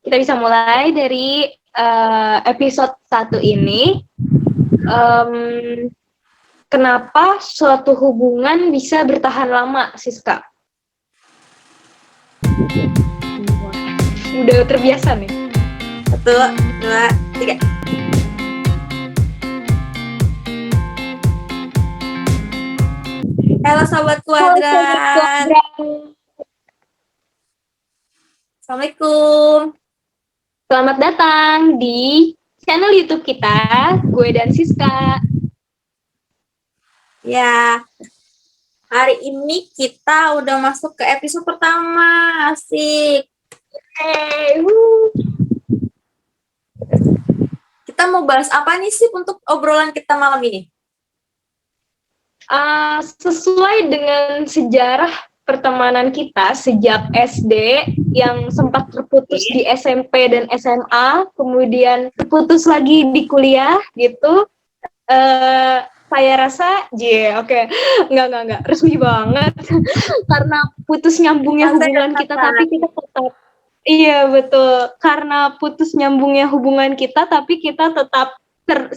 kita bisa mulai dari episode 1 ini. Kenapa suatu hubungan bisa bertahan lama, Siska? Udah terbiasa nih. 1, 2, 3. Halo Sobat Kuadran. Assalamualaikum. Selamat datang di channel YouTube kita, gue dan Siska. Ya, hari ini kita udah masuk ke episode pertama. Asik. Kita mau bahas apa nih sih untuk obrolan kita malam ini? Sesuai dengan sejarah pertemanan kita sejak SD yang sempat terputus di SMP dan SMA, kemudian terputus lagi di kuliah gitu. Saya rasa, enggak resmi banget karena putus nyambungnya hubungan kita, tapi kita tetap, iya betul, karena putus nyambungnya hubungan kita, tapi kita tetap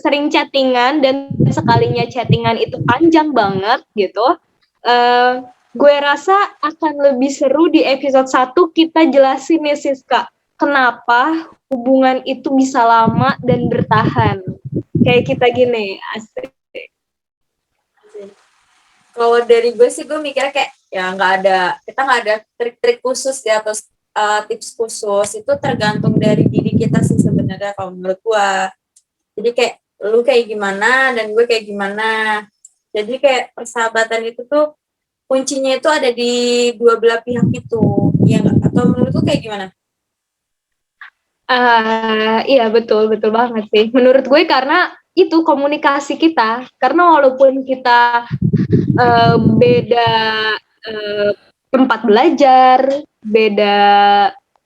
sering chattingan, dan sekalinya chattingan itu panjang banget gitu. Gue rasa akan lebih seru di episode 1 kita jelasin nih Siska, kenapa hubungan itu bisa lama dan bertahan kayak kita gini. Asik. Kalau dari gue sih, gue mikirnya kayak ya kita nggak ada trik-trik khusus ya, atau tips khusus. Itu tergantung dari diri kita sih sebenarnya kalau menurut gue. Jadi kayak lu kayak gimana dan gue kayak gimana. Jadi kayak persahabatan itu tuh kuncinya itu ada di dua belah pihak itu. Iya nggak? Atau menurut lu kayak gimana? Iya betul banget sih. Menurut gue karena itu komunikasi kita. Karena walaupun kita beda tempat belajar, beda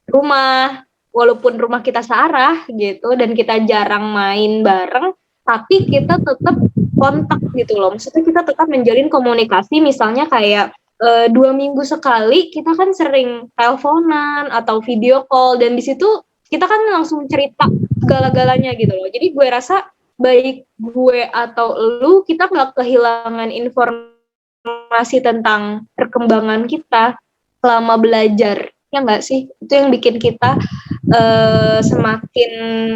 rumah, walaupun rumah kita searah gitu, dan kita jarang main bareng, tapi kita tetap kontak gitu loh. Maksudnya kita tetap menjalin komunikasi, misalnya kayak 2 minggu sekali kita kan sering teleponan atau video call, dan di situ kita kan langsung cerita segala-galanya gitu loh. Jadi gue rasa baik gue atau lu, kita nggak kehilangan informasi tentang perkembangan kita selama belajar, ya nggak sih? Itu yang bikin kita semakin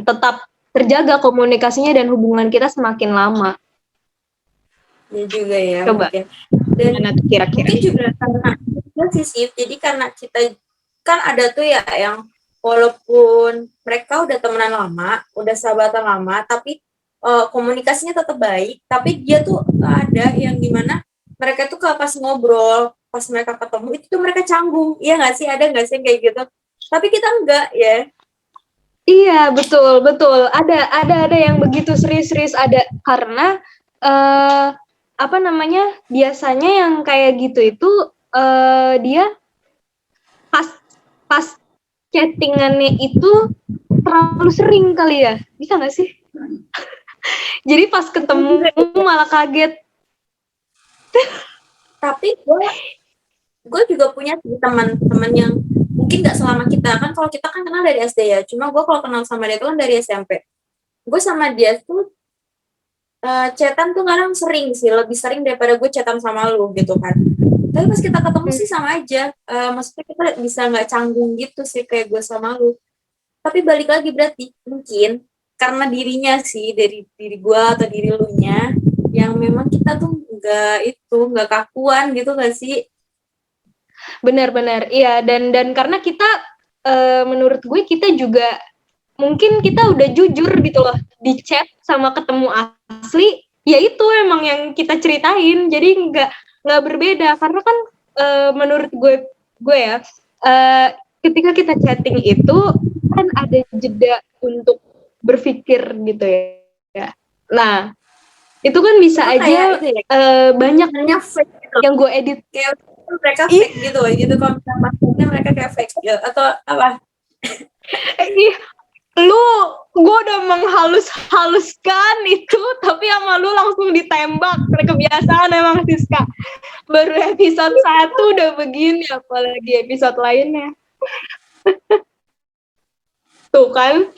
tetap terjaga komunikasinya dan hubungan kita semakin lama. Ya juga ya. Coba. Mungkin. Dan kira-kira mungkin juga karena sih, jadi karena kita kan ada tuh ya yang walaupun mereka udah temenan lama, udah sahabatan lama, tapi komunikasinya tetap baik, tapi dia tuh ada yang gimana mereka tuh kalau pas ngobrol, pas mereka ketemu itu tuh mereka canggung. Iya nggak sih? Ada nggak sih kayak gitu? Tapi kita enggak ya. Iya betul. Ada yang begitu serius ada, karena biasanya yang kayak gitu itu dia pas chattingannya itu terlalu sering kali ya, bisa nggak sih? Jadi pas ketemu malah kaget. Tapi gue juga punya teman-teman yang mungkin nggak selama kita, kan kalau kita kan kenal dari SD ya, cuma gue kalau kenal sama dia itu kan dari SMP. Gue sama dia tuh chatan tuh kadang sering sih, lebih sering daripada gue chatan sama lu gitu kan. Tapi pas kita ketemu sih sama aja, maksudnya kita bisa nggak canggung gitu sih kayak gue sama lu. Tapi balik lagi berarti mungkin karena dirinya sih, dari diri gue atau diri lu nya, yang memang kita tuh nggak kakuan gitu nggak sih? Benar, iya, dan karena kita menurut gue kita juga mungkin kita udah jujur gitu loh di chat sama ketemu asli, ya itu emang yang kita ceritain, jadi nggak berbeda, karena kan menurut gue ya, ketika kita chatting itu kan ada jeda untuk berpikir gitu ya. Nah itu kan bisa itu aja banyak fake gitu. Yang gue edit kayak mereka fake gitu kalau maksudnya mereka kayak fake gitu, atau apa? Gue udah menghalus-haluskan itu, tapi sama lu langsung ditembak. Kebiasaan emang Siska. Baru episode 1 udah begini, apalagi episode lainnya. Tuh kan.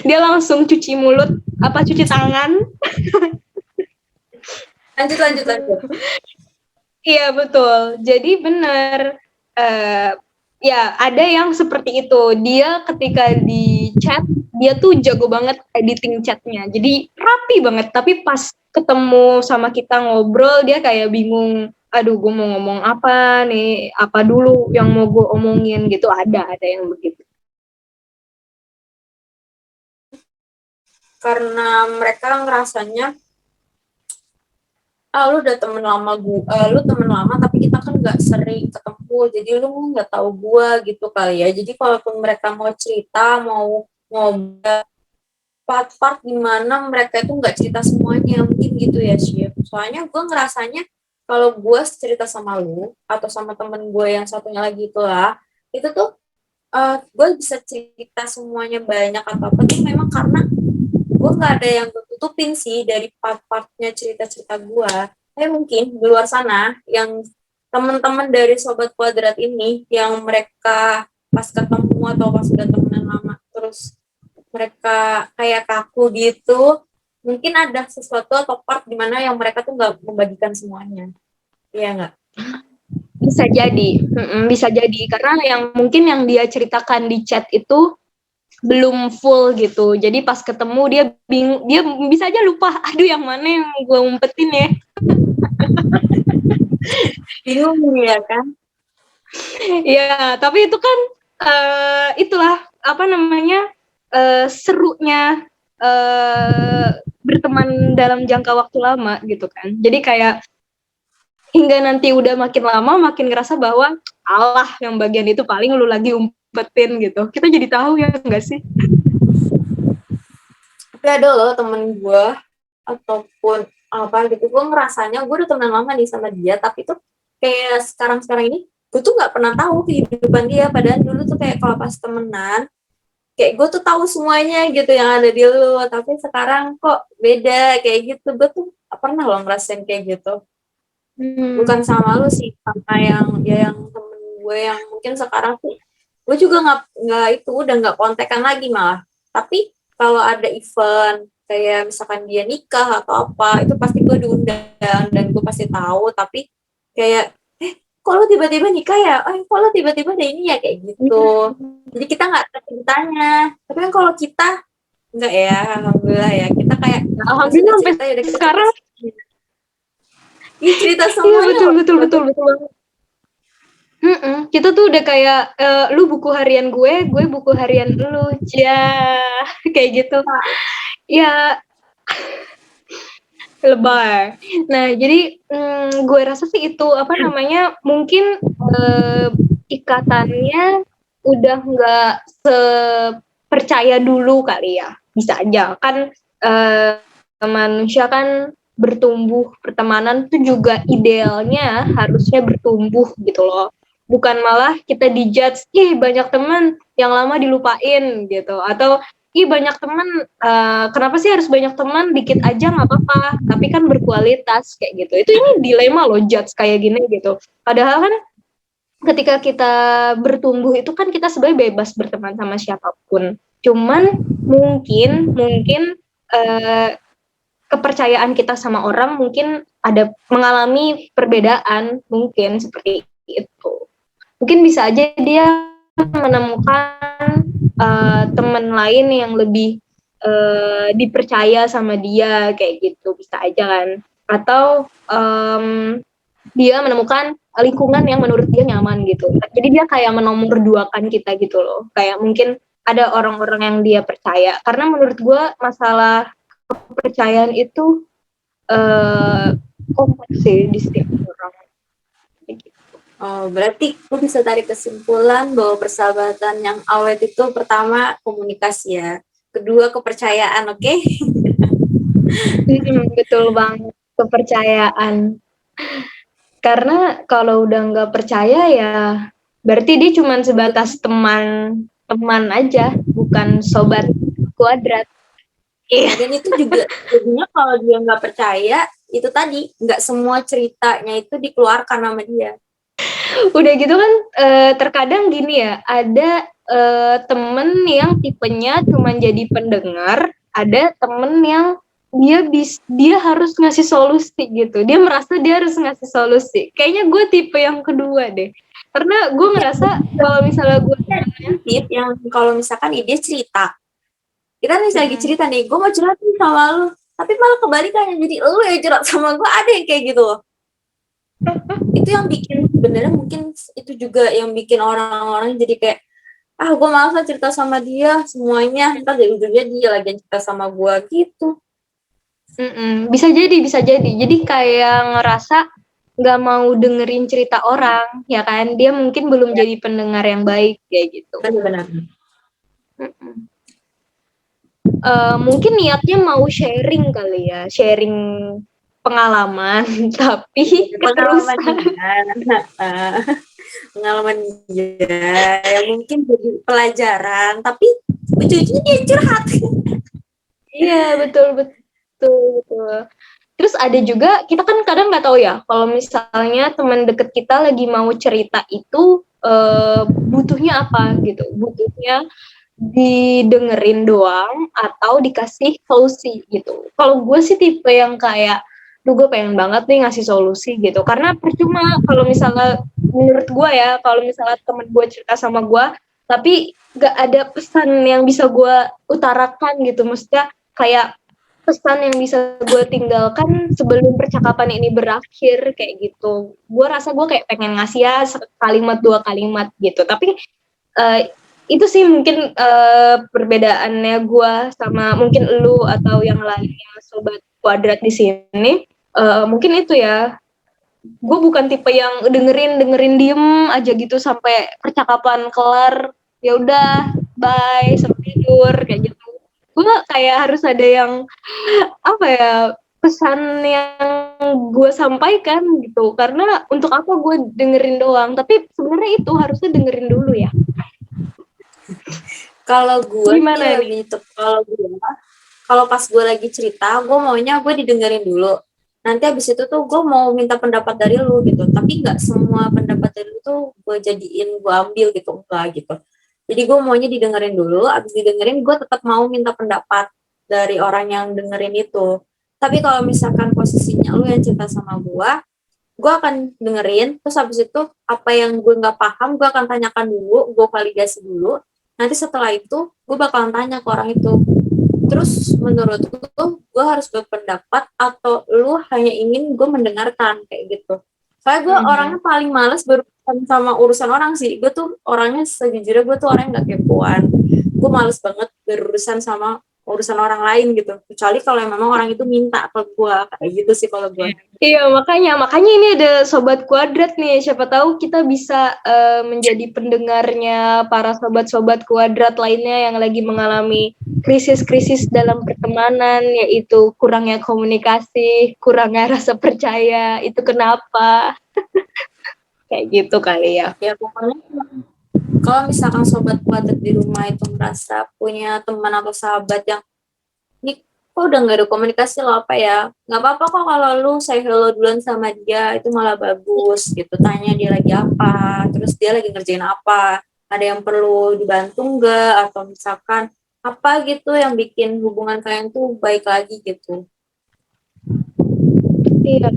Dia langsung cuci mulut, cuci tangan. Lanjut. Iya betul. Jadi benar. Ya ada yang seperti itu. Dia ketika di chat, dia tuh jago banget editing chatnya. Jadi rapi banget. Tapi pas ketemu sama kita ngobrol, dia kayak bingung. Aduh, gue mau ngomong apa nih? Apa dulu yang mau gue omongin gitu? Ada yang begitu. Karena mereka ngerasanya lu udah temen lama lu temen lama tapi kita kan nggak sering ketemu, jadi lu nggak tahu gua gitu kali ya. Jadi kalaupun mereka mau cerita, mau ngobrol part-part gimana, mereka itu nggak cerita semuanya, mungkin gitu ya sih. Soalnya gua ngerasanya kalau gua cerita sama lu atau sama temen gue yang satunya lagi itulah, itu tuh gue bisa cerita semuanya banyak atau apa tuh memang karena gue nggak ada yang gue tutupin sih dari part-partnya cerita-cerita gue. Tapi mungkin di luar sana yang teman-teman dari Sobat Kuadrat ini yang mereka pas ketemu atau pas udah temenan lama terus mereka kayak kaku gitu, mungkin ada sesuatu atau part di mana yang mereka tuh nggak membagikan semuanya. Iya nggak? Bisa jadi karena yang mungkin yang dia ceritakan di chat itu belum full gitu. Jadi pas ketemu dia bingung, dia bisa aja lupa, aduh yang mana yang gue umpetin ya. Bingung ya kan? Ya, tapi itu kan itulah apa namanya serunya berteman dalam jangka waktu lama gitu kan. Jadi kayak hingga nanti udah makin lama makin ngerasa bahwa Allah yang bagian itu paling lu lagi umpetin gitu. Kita jadi tahu ya enggak sih? Tapi ada loh temen gue ataupun apa gitu, gue ngerasanya gue udah temenan lama nih sama dia, tapi tuh kayak sekarang ini gue tuh nggak pernah tahu kehidupan dia, padahal dulu tuh kayak kalau pas temenan kayak gue tuh tahu semuanya gitu yang ada di lu, tapi sekarang kok beda kayak gitu. Gue tuh pernah loh ngerasain kayak gitu. Bukan sama lu sih, sama yang temen gue yang mungkin sekarang tuh gue juga nggak itu udah nggak kontekan lagi malah. Tapi kalau ada event kayak misalkan dia nikah atau apa, itu pasti gue diundang dan gue pasti tahu. Tapi kayak kok lo tiba-tiba nikah ya? Kok lo tiba-tiba ada ini ya kayak gitu. Jadi kita nggak tahu ceritanya. Tapi kan kalau kita enggak ya, alhamdulillah ya. Kita kayak alhamdulillah sampai cerita, ya sekarang. Iya cerita Iya semuanya. betul banget. Kita tuh udah kayak lu buku harian gue buku harian lu, ya kayak gitu. Ya lebay. Nah jadi gue rasa sih itu apa namanya mungkin ikatannya udah nggak sepercaya dulu kali ya, bisa aja kan manusia kan bertumbuh, pertemanan tuh juga idealnya harusnya bertumbuh gitu loh, bukan malah kita dijudge, ih banyak teman yang lama dilupain gitu, atau ih banyak teman kenapa sih harus banyak teman, dikit aja nggak apa-apa tapi kan berkualitas kayak gitu. Itu ini dilema loh judge kayak gini gitu, padahal kan ketika kita bertumbuh itu kan kita sebenarnya bebas berteman sama siapapun, cuman mungkin kepercayaan kita sama orang mungkin ada mengalami perbedaan, mungkin seperti itu. Mungkin bisa aja dia menemukan teman lain yang lebih dipercaya sama dia kayak gitu, bisa aja kan, atau dia menemukan lingkungan yang menurut dia nyaman gitu, jadi dia kayak menomor duakan kita gitu loh, kayak mungkin ada orang-orang yang dia percaya, karena menurut gue masalah kepercayaan itu kompleks sih di setiap orang. Oh, berarti gue bisa tarik kesimpulan bahwa persahabatan yang awet itu pertama komunikasi ya, kedua kepercayaan, oke? Okay? Betul banget, kepercayaan. Karena kalau udah nggak percaya ya berarti dia cuma sebatas teman aja, bukan sobat kuadrat. Dan itu juga jadinya kalau dia nggak percaya, itu tadi nggak semua ceritanya itu dikeluarkan sama dia. Udah gitu kan terkadang gini ya, ada temen yang tipenya cuman jadi pendengar, ada temen yang dia harus ngasih solusi gitu. Dia merasa dia harus ngasih solusi. Kayaknya gue tipe yang kedua deh. Karena gue ngerasa kalau misalnya gue Tip yang kalau misalkan dia cerita, kita nih lagi cerita nih, gue mau curhat nih sama lu, tapi malah kebalikannya, jadi lu yang curhat sama gue, ada yang kayak gitu loh. Itu yang bikin sebenarnya mungkin itu juga yang bikin orang-orang jadi kayak gue malas lah cerita sama dia semuanya, ntar dari ujungnya dia lagi yang cerita sama gue gitu. Bisa jadi. Jadi kayak ngerasa nggak mau dengerin cerita orang, ya kan? Dia mungkin belum jadi pendengar yang baik kayak gitu. Benar-benar. Mungkin niatnya mau sharing kali ya, sharing pengalaman, tapi Pengalaman keterusan. Pengalaman dia yang mungkin jadi pelajaran, tapi ujung-ujungnya dia curhat. Iya, betul. Terus ada juga, kita kan kadang nggak tahu ya, kalau misalnya teman deket kita lagi mau cerita itu butuhnya apa gitu. Butuhnya didengerin doang atau dikasih solusi gitu. Kalau gue sih tipe yang kayak, gue pengen banget nih ngasih solusi gitu. Karena percuma kalau misalnya, menurut gue ya, kalau misalnya temen gue cerita sama gue, tapi gak ada pesan yang bisa gue utarakan gitu. Maksudnya kayak pesan yang bisa gue tinggalkan sebelum percakapan ini berakhir kayak gitu. Gue rasa gue kayak pengen ngasih ya kalimat 2 kalimat gitu. Tapi itu sih mungkin perbedaannya gue sama mungkin lu atau yang lainnya sobat kuadrat di sini. Mungkin itu ya. Gue bukan tipe yang dengerin diem aja gitu sampai percakapan kelar. Ya udah, bye, sampai tidur kayak gitu. Gue kayak harus ada yang apa ya, pesan yang gue sampaikan gitu. Karena untuk apa gue dengerin doang, tapi sebenarnya itu harusnya dengerin dulu ya. Kalau gue Gimana nih? lebih kalau pas gue lagi cerita, gue maunya gue didengerin dulu. Nanti abis itu tuh gue mau minta pendapat dari lu gitu. Tapi nggak semua pendapat dari lu tuh gue jadiin, gue ambil gitu, enggak gitu. Jadi gue maunya didengerin dulu, abis didengerin gue tetap mau minta pendapat dari orang yang dengerin itu. Tapi kalau misalkan posisinya lu yang cerita sama gue akan dengerin, terus habis itu apa yang gue nggak paham, gue akan tanyakan dulu, gue validasi dulu. Nanti setelah itu, gue bakalan tanya ke orang itu. Terus menurut lu, gue harus berpendapat atau lu hanya ingin gue mendengarkan kayak gitu. Soalnya gue orangnya paling males berurusan sama urusan orang sih. Gue tuh orangnya sejujurnya gue tuh orang yang gak kepoan. Gue males banget berurusan sama urusan orang lain gitu. Kecuali kalau memang orang itu minta ke gue kayak gitu sih kalau gue. Iya, makanya ini ada sobat kuadrat nih. Siapa tahu kita bisa menjadi pendengarnya para sobat-sobat kuadrat lainnya yang lagi mengalami krisis-krisis dalam pertemanan, yaitu kurangnya komunikasi, kurangnya rasa percaya. Itu kenapa? Kayak gitu kali ya. Ya pokoknya kalau misalkan sobat kuadrat di rumah itu merasa punya teman atau sahabat yang ini kok udah nggak ada komunikasi lo apa ya, nggak apa-apa kok kalau lu say hello duluan sama dia, itu malah bagus gitu. Tanya dia lagi apa, terus dia lagi ngerjain apa, ada yang perlu dibantu nggak, atau misalkan apa gitu yang bikin hubungan kalian tuh baik lagi gitu. Iya.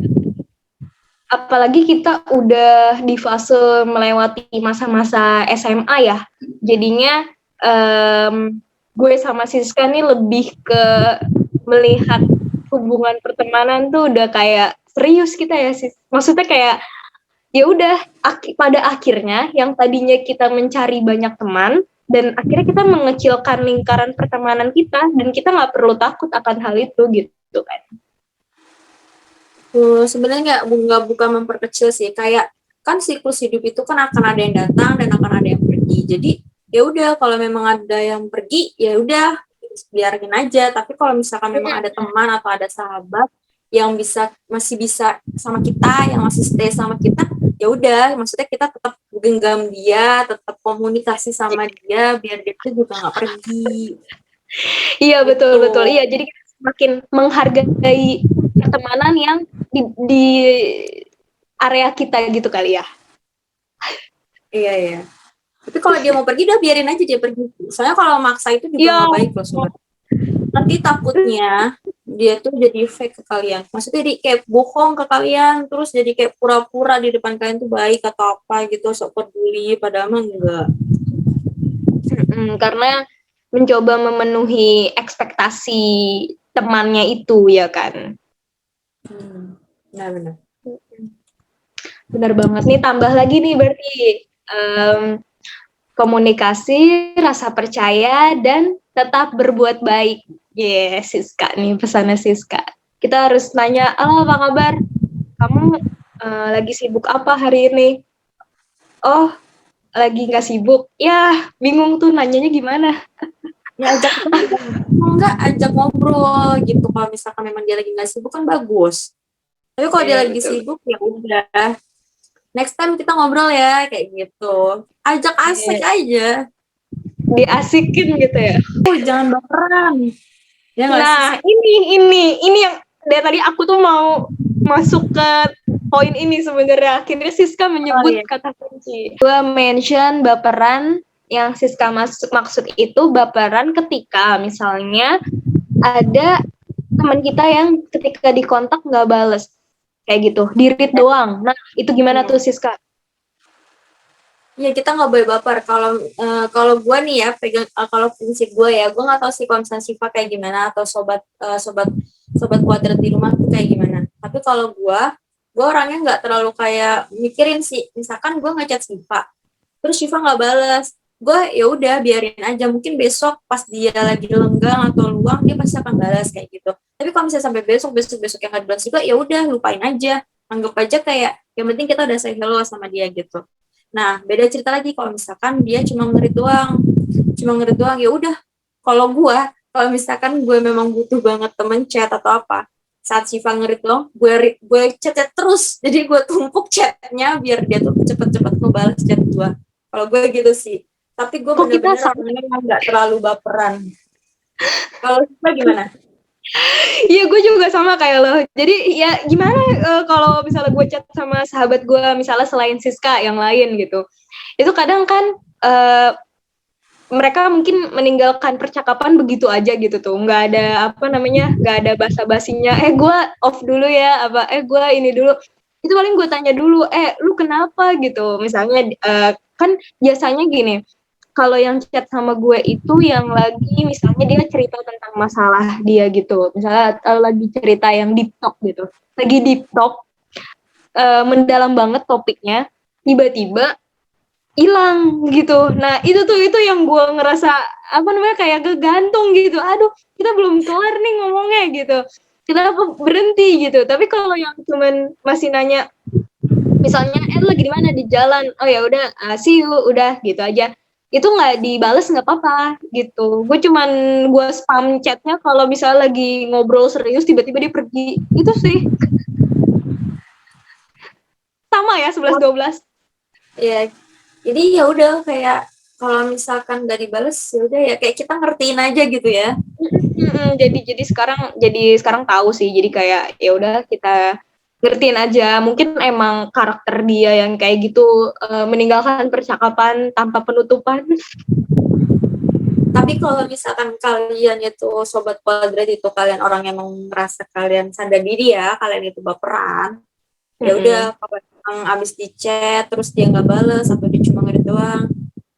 Apalagi kita udah di fase melewati masa-masa SMA ya. Jadinya gue sama Siska nih lebih ke melihat hubungan pertemanan tuh udah kayak serius kita ya, Sis. Maksudnya kayak ya udah pada akhirnya yang tadinya kita mencari banyak teman dan akhirnya kita mengecilkan lingkaran pertemanan kita dan kita nggak perlu takut akan hal itu gitu kan. Sebenarnya nggak bukan memperkecil sih, kayak kan siklus hidup itu kan akan ada yang datang dan akan ada yang pergi. Jadi ya udah kalau memang ada yang pergi ya udah biarin aja. Tapi kalau misalkan memang ada teman atau ada sahabat yang masih bisa sama kita, yang masih stay sama kita, ya udah, maksudnya kita tetap genggam dia, tetap komunikasi sama dia biar dia juga nggak pergi. Iya betul. Iya, jadi kita semakin menghargai pertemanan yang di area kita gitu kali ya. Iya, iya. Tapi kalau dia mau pergi, udah biarin aja dia pergi. Soalnya kalau maksa itu juga Ya, nggak baik loh, sobat. Nanti takutnya dia tuh jadi fake ke kalian. Maksudnya jadi kayak bohong ke kalian, terus jadi kayak pura-pura di depan kalian tuh baik atau apa gitu, sok peduli, padahal mah enggak. karena mencoba memenuhi ekspektasi temannya itu ya kan. Benar-benar. Benar banget nih, tambah lagi nih berarti em, komunikasi, rasa percaya, dan tetap berbuat baik. Yes, Siska nih pesannya Siska. Kita harus nanya, halo apa kabar? Kamu lagi sibuk apa hari ini? Oh, lagi nggak sibuk. Ya, bingung tuh nanyanya gimana. Ya ajak enggak, ajak ngobrol gitu. Kalau misalkan memang dia lagi nggak sibuk kan bagus. Tapi kalau dia Iya, lagi betul. sibuk ya udah. Next time kita ngobrol ya kayak gitu. Ajak asik Iya, aja. diasikin gitu ya. Jangan baperan. Ya nggak sih? Nah, ini yang dari tadi aku tuh mau masuk ke poin ini sebenarnya. Akhirnya Siska Oh menyebut iya. kata kunci. Gua mention baperan, yang Siska maksud itu baperan ketika misalnya ada teman kita yang ketika dikontak nggak bales kayak gitu, di read doang. Nah, itu gimana tuh Siska? Ya kita nggak boleh baper. Kalau gue nih ya pegang kalau prinsip gue ya, gue nggak tahu sih kalau misalnya Siva kayak gimana atau sobat kuadrat di rumah tuh kayak gimana. Tapi kalau gue orangnya nggak terlalu kayak mikirin sih. Misalkan gue ngechat Siva, terus Siva nggak balas, gue ya udah biarin aja. Mungkin besok pas dia lagi lenggang atau luang dia pasti akan balas kayak gitu. Tapi kalau misalnya sampai besok yang nggak balas juga, ya udah lupain aja. Anggap aja kayak yang penting kita udah say hello sama dia gitu. Nah, beda cerita lagi kalau misalkan dia cuma ngerit doang ya udah. Kalau misalkan gue memang butuh banget temen chat atau apa, saat Siva ngerit doang, gue chat terus. Jadi gue tumpuk chatnya biar dia tuh cepet-cepet ngebalas chat gue. Kalau gue gitu sih. Tapi gue Kok kita bener-bener orangnya nggak terlalu baperan. Kalau Siva gimana? Iya, gue juga sama kayak lo. Jadi ya gimana kalau misalnya gue chat sama sahabat gue, misalnya selain Siska yang lain gitu, itu kadang kan uh, mereka mungkin meninggalkan percakapan begitu aja gitu tuh, nggak ada apa namanya, nggak ada basa-basinya. Gue off dulu ya, apa? Gue ini dulu. Itu paling gue tanya dulu, lu kenapa gitu? Misalnya kan biasanya gini, kalau yang chat sama gue itu yang lagi misalnya dia cerita tentang masalah dia gitu, misalnya lagi cerita yang deep talk gitu, lagi deep talk, mendalam banget topiknya, tiba-tiba hilang gitu. Nah itu yang gue ngerasa apa namanya kayak kegantung gitu. Aduh, kita belum kelar nih ngomongnya gitu. Kita berhenti gitu. Tapi kalau yang cuman masih nanya, misalnya lu lagi di mana, di jalan, oh ya udah, see you, udah gitu aja, itu nggak dibales nggak apa-apa gitu. Gue spam chatnya kalau misalnya lagi ngobrol serius tiba-tiba dia pergi, itu sih. Sama ya, 11-12. Ya, jadi ya udah kayak kalau misalkan gak dibales ya udah ya kayak kita ngertiin aja gitu ya. Jadi sekarang tahu sih, jadi kayak ya udah kita ngertiin aja, mungkin emang karakter dia yang kayak gitu, meninggalkan percakapan tanpa penutupan. Tapi kalau misalkan kalian itu sobat kuadrat itu kalian orang yang mau merasa kalian sadar diri ya, kalian itu baperan, ya udah kalau yang abis di chat terus dia nggak bales atau dia cuma ngerit doang,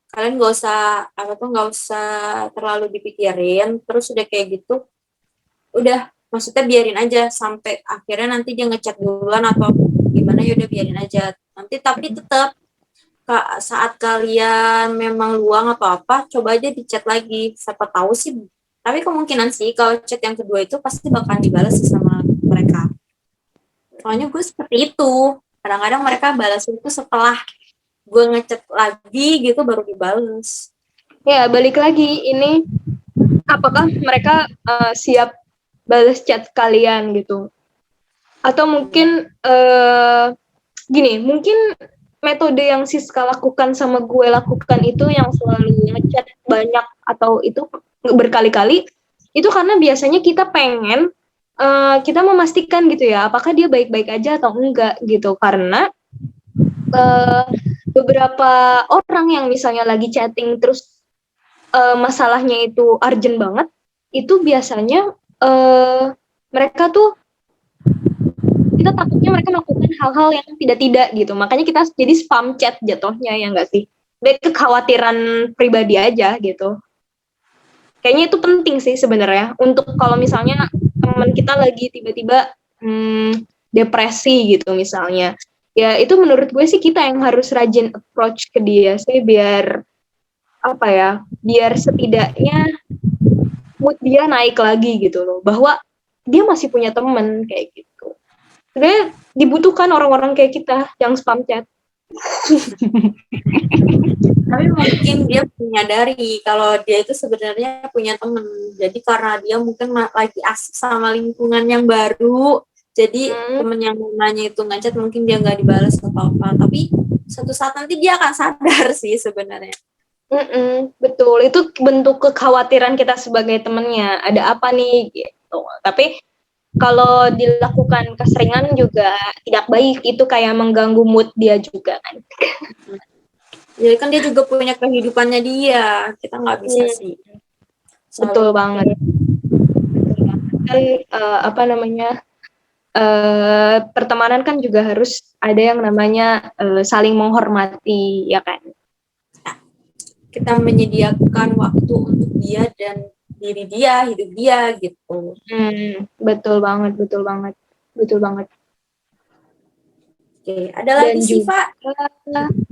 kalian nggak usah terlalu dipikirin, terus udah kayak gitu, udah maksudnya biarin aja sampai akhirnya nanti dia ngechat duluan atau gimana ya udah biarin aja nanti. Tapi tetap saat kalian memang luang atau apa, coba aja di chat lagi, siapa tahu sih. Tapi kemungkinan sih kalau chat yang kedua itu pasti bakal dibalas sih sama mereka. Soalnya gue seperti itu, kadang-kadang mereka balas itu setelah gue ngechat lagi gitu baru dibalas. Ya, balik lagi ini, apakah mereka siap balas chat kalian gitu, atau mungkin gini, mungkin metode yang Siska lakukan sama gue lakukan itu, yang selalu ngechat banyak atau itu berkali-kali, itu karena biasanya kita pengen kita memastikan gitu ya, apakah dia baik-baik aja atau enggak gitu. Karena beberapa orang yang misalnya lagi chatting terus masalahnya itu urgent banget, itu biasanya mereka tuh kita takutnya mereka melakukan hal-hal yang tidak gitu. Makanya kita jadi spam chat jatuhnya ya nggak sih? Dari kekhawatiran pribadi aja gitu. Kayaknya itu penting sih sebenarnya untuk kalau misalnya teman kita lagi tiba-tiba depresi gitu misalnya. Ya itu menurut gue sih kita yang harus rajin approach ke dia sih biar apa ya? Biar setidaknya mood dia naik lagi gitu loh. Bahwa dia masih punya teman kayak gitu. Sebenarnya dibutuhkan orang-orang kayak kita yang spam chat. Tapi mungkin dia menyadari kalau dia itu sebenarnya punya temen. Jadi karena dia mungkin lagi asik sama lingkungan yang baru, jadi temen yang namanya itu ngechat mungkin dia nggak dibalas apa-apa. Tapi suatu saat nanti dia akan sadar sih sebenarnya. Betul, itu bentuk kekhawatiran kita sebagai temennya. Ada apa nih gitu. Tapi kalau dilakukan keseringan juga tidak baik, itu kayak mengganggu mood dia juga kan. Jadi kan dia juga punya kehidupannya dia, kita nggak bisa sih. Betul banget. Kan apa namanya, pertemanan kan juga harus ada yang namanya saling menghormati, ya kan. Kita menyediakan waktu untuk dia dan diri dia, hidup dia gitu. Betul banget. Oke, ada lagi sih, Pak?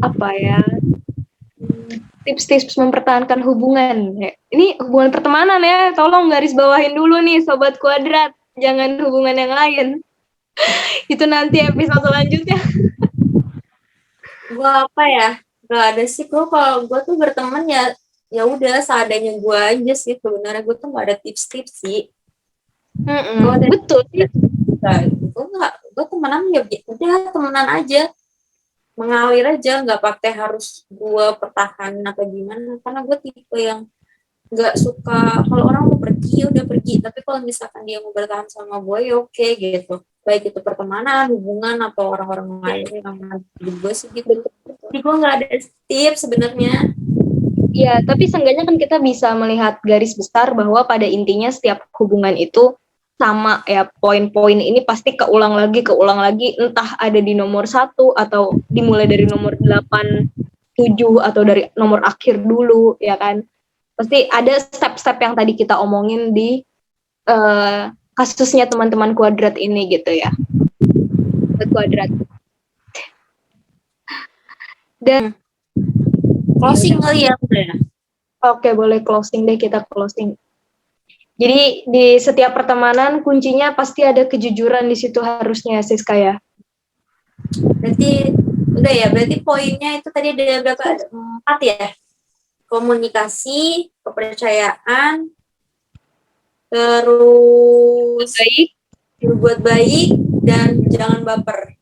Apa ya? Tips-tips mempertahankan hubungan. Ini hubungan pertemanan ya, tolong garis bawahin dulu nih Sobat Kuadrat. Jangan hubungan yang lain. Itu nanti episode selanjutnya. Gue apa ya? Gak ada sih, kalau gue tuh berteman ya udah seadanya gue aja sih. Sebenarnya gue tuh gak ada tips-tips sih. Betul. Gue temenan ya udah temenan aja, mengalir aja, nggak pakai harus gue pertahanan atau gimana. Karena gue tipe yang nggak suka kalau orang mau pergi udah pergi, tapi kalau misalkan dia mau bertahan sama gue ya oke gitu, baik itu pertemanan, hubungan atau orang-orang lain yang gue sih gitu. Jadi gue nggak ada tips sebenarnya. Ya, tapi seenggaknya kan kita bisa melihat garis besar bahwa pada intinya setiap hubungan itu sama ya, poin-poin ini pasti keulang lagi, entah ada di nomor 1 atau dimulai dari nomor 8, 7 atau dari nomor akhir dulu ya kan. Pasti ada step-step yang tadi kita omongin di kasusnya teman-teman kuadrat ini gitu ya. Kuadrat. Dan closing kali ya. Oke, boleh closing deh, kita closing. Jadi di setiap pertemanan kuncinya pasti ada kejujuran di situ harusnya, Siska ya. Berarti udah ya, berarti poinnya itu tadi ada berapa? Ada 4 ya. Komunikasi, kepercayaan, terus berbuat baik, dan jangan baper.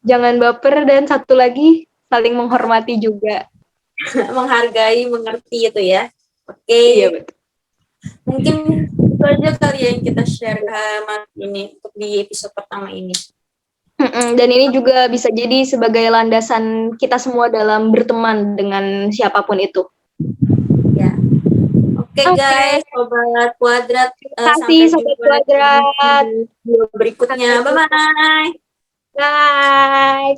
Jangan baper, dan satu lagi saling menghormati juga. Menghargai, mengerti itu ya. Oke. Iya betul. Mungkin itu aja kali yang kita share ini untuk di episode pertama ini. Dan ini juga bisa jadi sebagai landasan kita semua dalam berteman dengan siapapun itu. Ya. Oke, guys, Sobat Kuadrat. Terima kasih Sobat Kuadrat. Berikutnya, bye-bye. Bye.